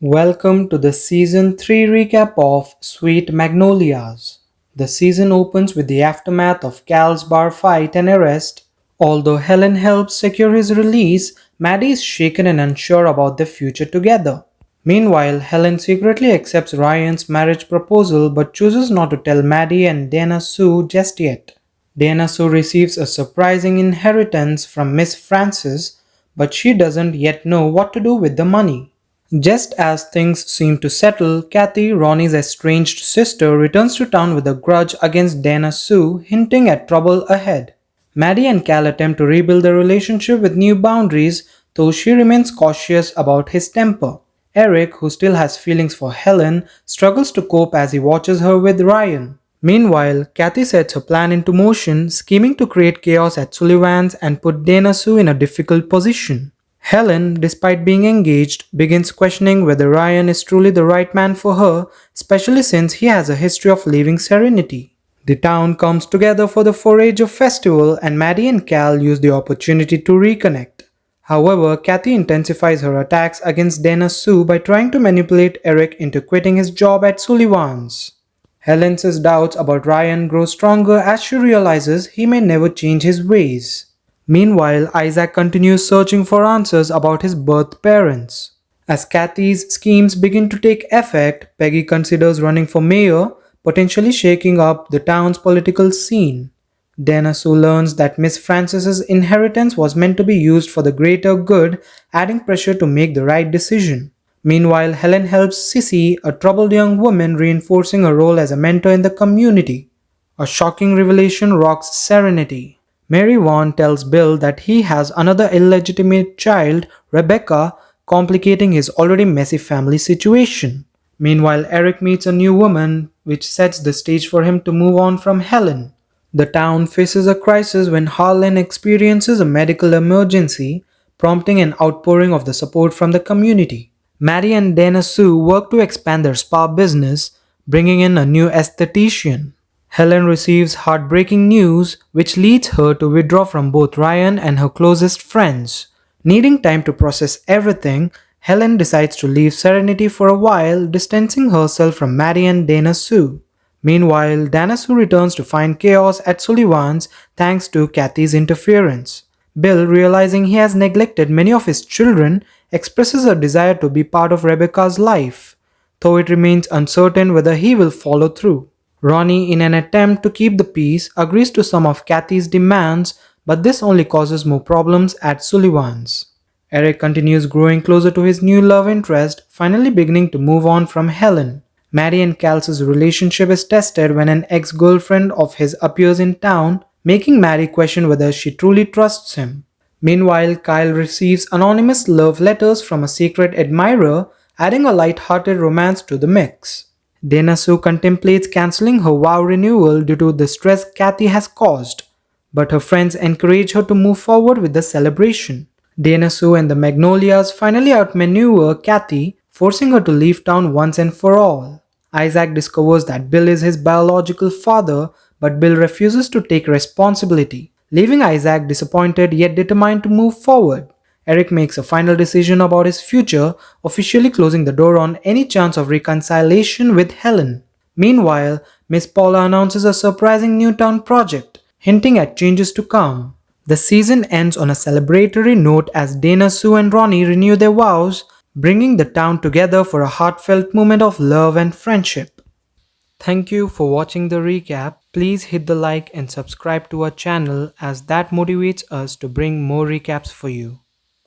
Welcome to the Season 3 recap of Sweet Magnolias. The season opens with the aftermath of Cal's bar fight and arrest. Although Helen helps secure his release, Maddie is shaken and unsure about their future together. Meanwhile, Helen secretly accepts Ryan's marriage proposal but chooses not to tell Maddie and Dana Sue just yet. Dana Sue receives a surprising inheritance from Miss Frances, but she doesn't yet know what to do with the money. Just as things seem to settle, Kathy, Ronnie's estranged sister, returns to town with a grudge against Dana Sue, hinting at trouble ahead. Maddie and Cal attempt to rebuild their relationship with new boundaries, though she remains cautious about his temper. Eric, who still has feelings for Helen, struggles to cope as he watches her with Ryan. Meanwhile, Kathy sets her plan into motion, scheming to create chaos at Sullivan's and put Dana Sue in a difficult position. Helen, despite being engaged, begins questioning whether Ryan is truly the right man for her, especially since he has a history of leaving Serenity. The town comes together for the 4-H festival and Maddie and Cal use the opportunity to reconnect. However, Kathy intensifies her attacks against Dana Sue by trying to manipulate Eric into quitting his job at Sullivan's. Helen's doubts about Ryan grow stronger as she realizes he may never change his ways. Meanwhile, Isaac continues searching for answers about his birth parents. As Kathy's schemes begin to take effect, Peggy considers running for mayor, potentially shaking up the town's political scene. Dana Sue learns that Miss Frances's inheritance was meant to be used for the greater good, adding pressure to make the right decision. Meanwhile, Helen helps Sissy, a troubled young woman, reinforcing her role as a mentor in the community. A shocking revelation rocks Serenity. Mary Vaughn tells Bill that he has another illegitimate child, Rebecca, complicating his already messy family situation. Meanwhile, Eric meets a new woman, which sets the stage for him to move on from Helen. The town faces a crisis when Harlan experiences a medical emergency, prompting an outpouring of the support from the community. Maddie and Dana Sue work to expand their spa business, bringing in a new esthetician. Helen receives heartbreaking news, which leads her to withdraw from both Ryan and her closest friends. Needing time to process everything, Helen decides to leave Serenity for a while, distancing herself from Maddie and Dana Sue. Meanwhile, Dana Sue returns to find chaos at Sullivan's thanks to Kathy's interference. Bill, realizing he has neglected many of his children, expresses a desire to be part of Rebecca's life, though it remains uncertain whether he will follow through. Ronnie, in an attempt to keep the peace, agrees to some of Kathy's demands, but this only causes more problems at Sullivan's. Eric continues growing closer to his new love interest, finally beginning to move on from Helen. Maddie and Cal's relationship is tested when an ex-girlfriend of his appears in town, making Maddie question whether she truly trusts him. Meanwhile, Kyle receives anonymous love letters from a secret admirer, adding a light-hearted romance to the mix. Dana Sue contemplates cancelling her vow renewal due to the stress Kathy has caused, but her friends encourage her to move forward with the celebration. Dana Sue and the Magnolias finally outmaneuver Kathy, forcing her to leave town once and for all. Isaac discovers that Bill is his biological father, but Bill refuses to take responsibility, leaving Isaac disappointed yet determined to move forward. Eric makes a final decision about his future, officially closing the door on any chance of reconciliation with Helen. Meanwhile, Miss Paula announces a surprising new town project, hinting at changes to come. The season ends on a celebratory note as Dana Sue and Ronnie renew their vows, bringing the town together for a heartfelt moment of love and friendship. Thank you for watching the recap. Please hit the like and subscribe to our channel as that motivates us to bring more recaps for you.